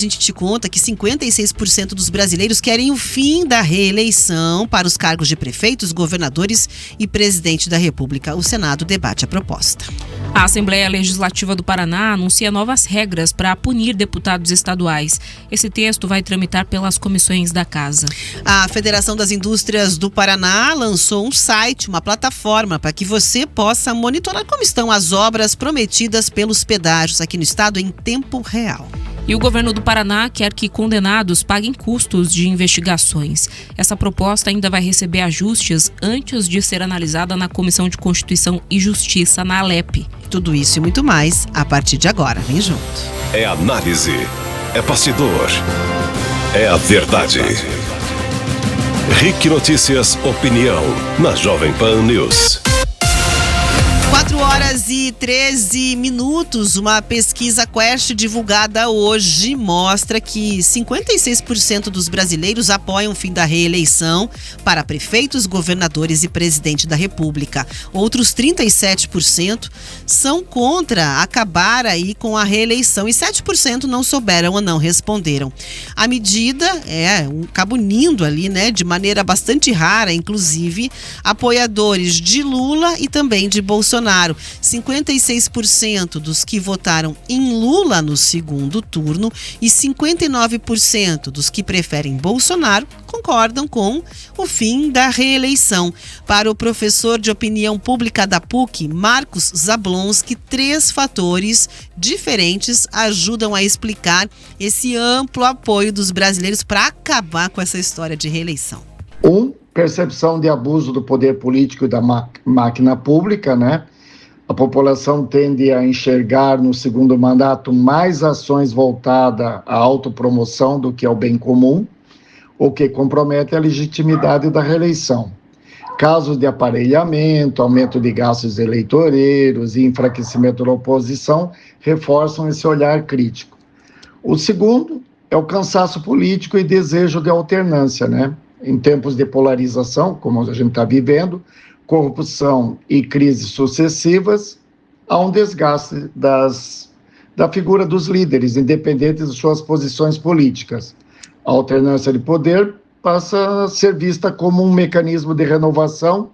A gente te conta que 56% dos brasileiros querem o fim da reeleição para os cargos de prefeitos, governadores e presidente da República. O Senado debate a proposta. A Assembleia Legislativa do Paraná anuncia novas regras para punir deputados estaduais. Esse texto vai tramitar pelas comissões da Casa. A Federação das Indústrias do Paraná lançou um site, uma plataforma para que você possa monitorar como estão as obras prometidas pelos pedágios aqui no estado em tempo real. E o governo do Paraná quer que condenados paguem custos de investigações. Essa proposta ainda vai receber ajustes antes de ser analisada na Comissão de Constituição e Justiça, na Alep. Tudo isso e muito mais a partir de agora. Vem junto. É análise, é bastidor, é a verdade. RIC Notícias Opinião, na Jovem Pan News. 4h13. Uma pesquisa Quest divulgada hoje mostra que 56% dos brasileiros apoiam o fim da reeleição para prefeitos, governadores e presidente da República. Outros 37% são contra acabar aí com a reeleição e 7% não souberam ou não responderam. A medida é um cabo unindo ali, né, de maneira bastante rara, inclusive apoiadores de Lula e também de Bolsonaro. 56% dos que votaram em Lula no segundo turno e 59% dos que preferem Bolsonaro concordam com o fim da reeleição. Para o professor de opinião pública da PUC, Marcos Zablonski, 3 fatores diferentes ajudam a explicar esse amplo apoio dos brasileiros para acabar com essa história de reeleição. Percepção de abuso do poder político e da máquina pública, né? A população tende a enxergar no segundo mandato mais ações voltadas à autopromoção do que ao bem comum, o que compromete a legitimidade da reeleição. Casos de aparelhamento, aumento de gastos eleitoreiros e enfraquecimento da oposição reforçam esse olhar crítico. O segundo é o cansaço político e desejo de alternância, né? Em tempos de polarização, como a gente está vivendo, corrupção e crises sucessivas, há um desgaste da figura dos líderes, independentes de suas posições políticas. A alternância de poder passa a ser vista como um mecanismo de renovação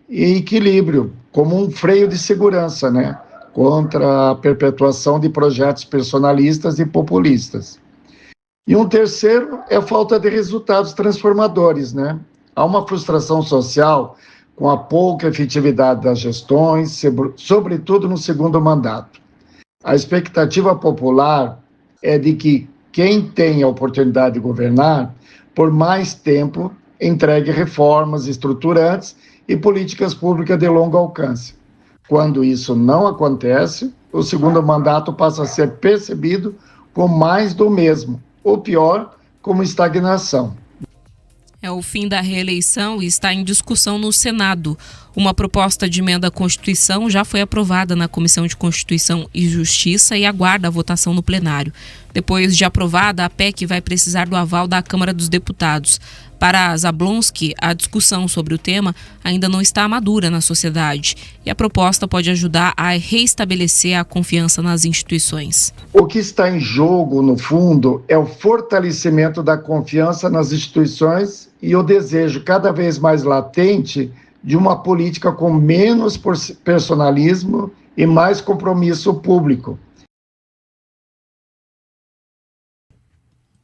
e equilíbrio, como um freio de segurança, né, contra a perpetuação de projetos personalistas e populistas. E um terceiro é a falta de resultados transformadores, né? Há uma frustração social com a pouca efetividade das gestões, sobretudo no segundo mandato. A expectativa popular é de que quem tem a oportunidade de governar, por mais tempo, entregue reformas estruturantes e políticas públicas de longo alcance. Quando isso não acontece, o segundo mandato passa a ser percebido como mais do mesmo, ou pior, como estagnação. O fim da reeleição está em discussão no Senado. Uma proposta de emenda à Constituição já foi aprovada na Comissão de Constituição e Justiça e aguarda a votação no plenário. Depois de aprovada, a PEC vai precisar do aval da Câmara dos Deputados. Para Zablonski, a discussão sobre o tema ainda não está madura na sociedade e a proposta pode ajudar a reestabelecer a confiança nas instituições. O que está em jogo, no fundo, é o fortalecimento da confiança nas instituições e o desejo cada vez mais latente de uma política com menos personalismo e mais compromisso público.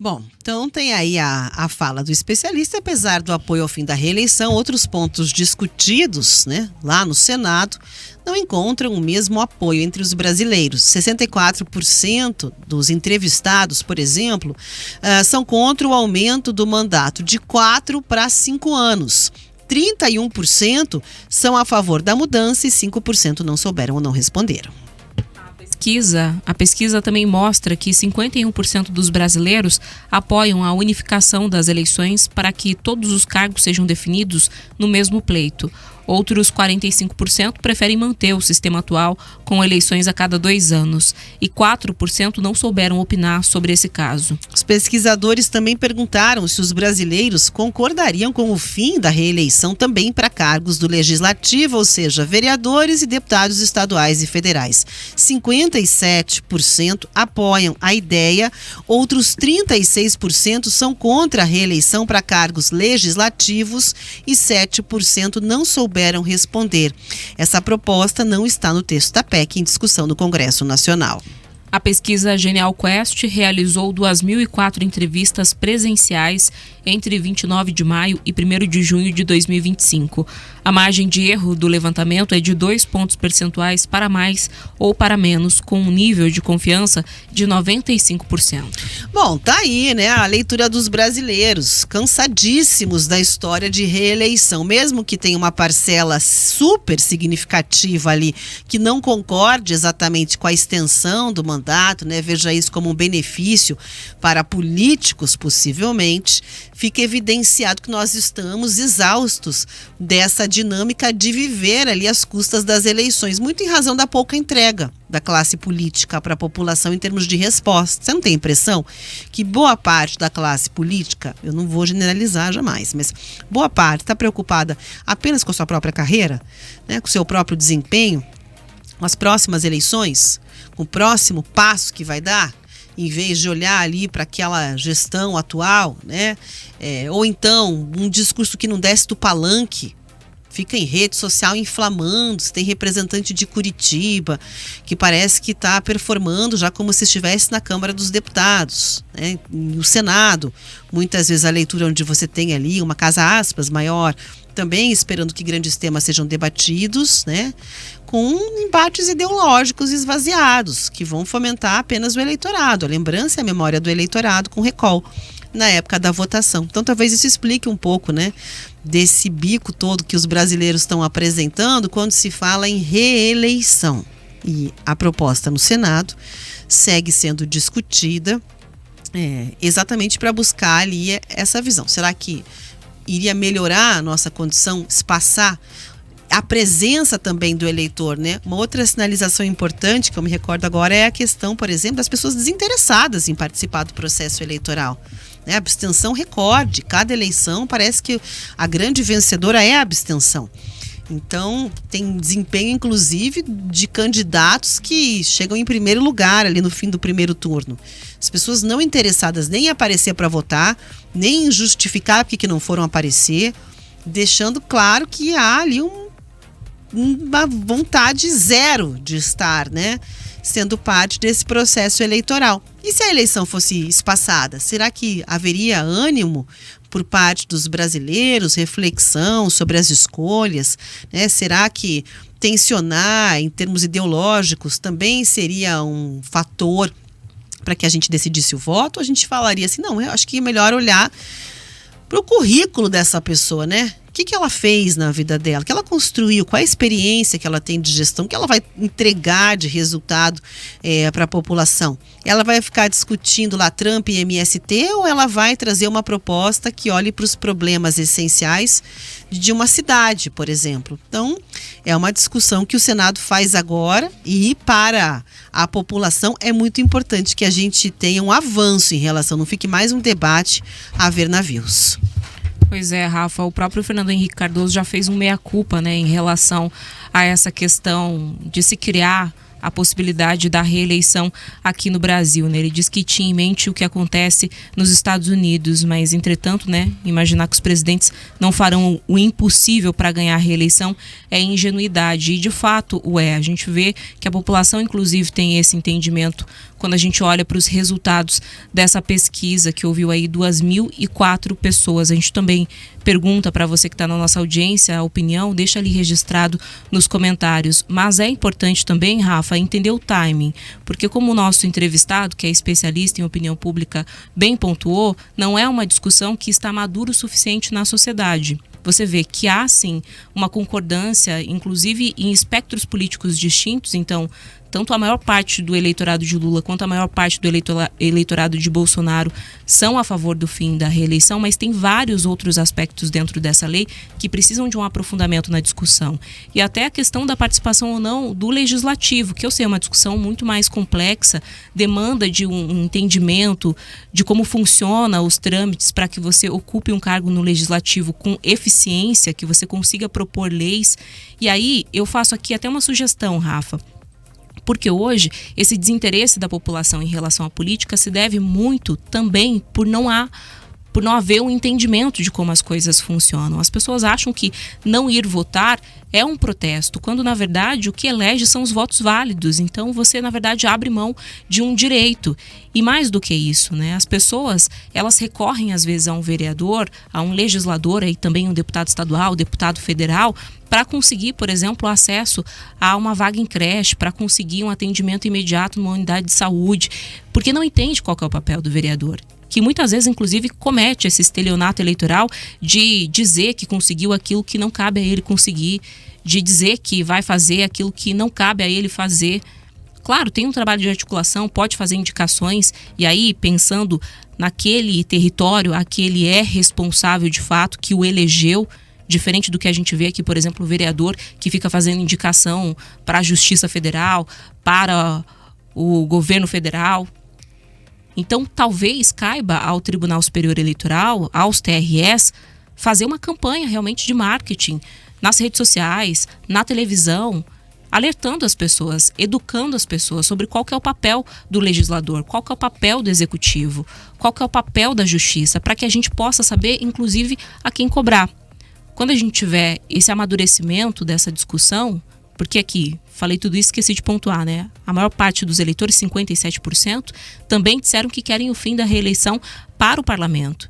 Bom, então tem aí a fala do especialista. Apesar do apoio ao fim da reeleição, outros pontos discutidos, né, lá no Senado não encontram o mesmo apoio entre os brasileiros. 64% dos entrevistados, por exemplo, são contra o aumento do mandato de 4 para 5 anos. 31% são a favor da mudança e 5% não souberam ou não responderam. A pesquisa também mostra que 51% dos brasileiros apoiam a unificação das eleições para que todos os cargos sejam definidos no mesmo pleito. Outros 45% preferem manter o sistema atual com eleições a cada 2 anos e 4% não souberam opinar sobre esse caso. Os pesquisadores também perguntaram se os brasileiros concordariam com o fim da reeleição também para cargos do Legislativo, ou seja, vereadores e deputados estaduais e federais. 57% apoiam a ideia, outros 36% são contra a reeleição para cargos legislativos e 7% não souberam responder. Essa proposta não está no texto da PEC em discussão no Congresso Nacional. A pesquisa Genial Quest realizou 2.004 entrevistas presenciais entre 29 de maio e 1º de junho de 2025. A margem de erro do levantamento é de 2 pontos percentuais para mais ou para menos, com um nível de confiança de 95%. Bom, tá aí, né? A leitura dos brasileiros, cansadíssimos da história de reeleição. Mesmo que tenha uma parcela super significativa ali, que não concorde exatamente com a extensão do mandato, né? Veja isso como um benefício para políticos, possivelmente, fica evidenciado que nós estamos exaustos dessa dinâmica de viver ali às custas das eleições, muito em razão da pouca entrega da classe política para a população em termos de resposta. Você não tem impressão que boa parte da classe política, eu não vou generalizar jamais, mas boa parte está preocupada apenas com a sua própria carreira, né, com o seu próprio desempenho, com as próximas eleições, com o próximo passo que vai dar, em vez de olhar ali para aquela gestão atual, né? Ou então um discurso que não desce do palanque, fica em rede social inflamando. Você tem representante de Curitiba que parece que está performando já como se estivesse na Câmara dos Deputados, né? No Senado, muitas vezes a leitura onde você tem ali uma casa aspas maior, também esperando que grandes temas sejam debatidos, né? Com embates ideológicos esvaziados, que vão fomentar apenas o eleitorado, a lembrança e a memória do eleitorado com recall na época da votação. Então talvez isso explique um pouco, né, desse bico todo que os brasileiros estão apresentando quando se fala em reeleição. E a proposta no Senado segue sendo discutida exatamente para buscar ali essa visão. Será que iria melhorar a nossa condição, espaçar a presença também do eleitor, né? Uma outra sinalização importante que eu me recordo agora é a questão, por exemplo, das pessoas desinteressadas em participar do processo eleitoral. Né? A abstenção recorde, cada eleição parece que a grande vencedora é a abstenção. Então, tem desempenho, inclusive, de candidatos que chegam em primeiro lugar ali no fim do primeiro turno. As pessoas não interessadas nem em aparecer para votar, nem em justificar porque que não foram aparecer, deixando claro que há ali uma vontade zero de estar, né, sendo parte desse processo eleitoral. E se a eleição fosse espaçada, será que haveria ânimo por parte dos brasileiros, reflexão sobre as escolhas, né? Será que tensionar em termos ideológicos também seria um fator para que a gente decidisse o voto? Ou a gente falaria assim, não, eu acho que é melhor olhar para o currículo dessa pessoa, né? O que ela fez na vida dela, o que ela construiu, qual a experiência que ela tem de gestão, o que ela vai entregar de resultado para a população. Ela vai ficar discutindo lá Trump e MST ou ela vai trazer uma proposta que olhe para os problemas essenciais de uma cidade, por exemplo. Então, é uma discussão que o Senado faz agora e para a população é muito importante que a gente tenha um avanço em relação, não fique mais um debate a ver navios. Pois é, Rafa, o próprio Fernando Henrique Cardoso já fez um meia-culpa, né, em relação a essa questão de se criar a possibilidade da reeleição aqui no Brasil, né? Ele diz que tinha em mente o que acontece nos Estados Unidos, mas entretanto, né, imaginar que os presidentes não farão o impossível para ganhar a reeleição é ingenuidade, e de fato o é. A gente vê que a população inclusive tem esse entendimento quando a gente olha para os resultados dessa pesquisa que ouviu aí 2.004 pessoas. A gente também pergunta para você que está na nossa audiência a opinião, deixa ali registrado nos comentários. Mas é importante também, Rafa, entender o timing, porque como o nosso entrevistado, que é especialista em opinião pública, bem pontuou, não é uma discussão que está madura o suficiente na sociedade. Você vê que há, sim, uma concordância, inclusive em espectros políticos distintos. Então, tanto a maior parte do eleitorado de Lula quanto a maior parte do eleitorado de Bolsonaro são a favor do fim da reeleição, mas tem vários outros aspectos dentro dessa lei que precisam de um aprofundamento na discussão. E até a questão da participação ou não do legislativo, que eu sei é uma discussão muito mais complexa, demanda de um entendimento de como funciona os trâmites para que você ocupe um cargo no legislativo com eficiência, que você consiga propor leis. E aí eu faço aqui até uma sugestão, Rafa, porque hoje esse desinteresse da população em relação à política se deve muito também por não haver um entendimento de como as coisas funcionam. As pessoas acham que não ir votar é um protesto, quando na verdade o que elege são os votos válidos. Então você na verdade abre mão de um direito. E mais do que isso, né? As pessoas, elas recorrem às vezes a um vereador, a um legislador e também um deputado estadual, deputado federal, para conseguir, por exemplo, acesso a uma vaga em creche, para conseguir um atendimento imediato numa unidade de saúde, porque não entende qual que é o papel do vereador, que muitas vezes, inclusive, comete esse estelionato eleitoral de dizer que conseguiu aquilo que não cabe a ele conseguir, de dizer que vai fazer aquilo que não cabe a ele fazer. Claro, tem um trabalho de articulação, pode fazer indicações, e aí, pensando naquele território a que ele é responsável de fato, que o elegeu, diferente do que a gente vê aqui, por exemplo, o vereador que fica fazendo indicação para a Justiça Federal, para o governo federal. Então, talvez caiba ao Tribunal Superior Eleitoral, aos TREs, fazer uma campanha realmente de marketing nas redes sociais, na televisão, alertando as pessoas, educando as pessoas sobre qual que é o papel do legislador, qual que é o papel do executivo, qual que é o papel da justiça, para que a gente possa saber, inclusive, a quem cobrar. Quando a gente tiver esse amadurecimento dessa discussão, porque aqui, falei tudo isso, esqueci de pontuar, né? A maior parte dos eleitores, 57%, também disseram que querem o fim da reeleição para o parlamento.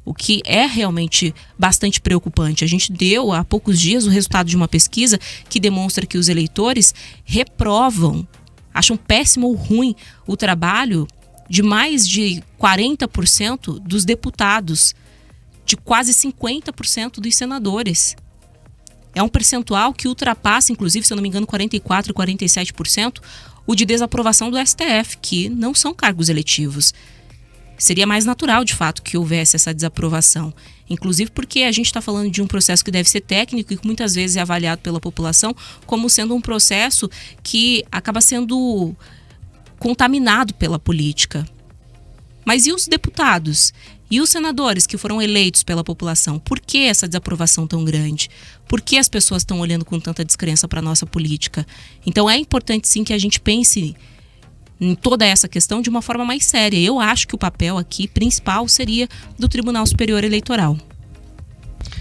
O que é realmente bastante preocupante. A gente deu há poucos dias o resultado de uma pesquisa que demonstra que os eleitores reprovam, acham péssimo ou ruim o trabalho de mais de 40% dos deputados, de quase 50% dos senadores. É um percentual que ultrapassa, inclusive, se eu não me engano, 44% e 47%, o de desaprovação do STF, que não são cargos eletivos. Seria mais natural, de fato, que houvesse essa desaprovação. Inclusive porque a gente está falando de um processo que deve ser técnico e que muitas vezes é avaliado pela população como sendo um processo que acaba sendo contaminado pela política. Mas e os deputados? E os senadores que foram eleitos pela população? Por que essa desaprovação tão grande? Por que as pessoas estão olhando com tanta descrença para a nossa política? Então é importante sim que a gente pense em toda essa questão de uma forma mais séria. Eu acho que o papel aqui principal seria do Tribunal Superior Eleitoral.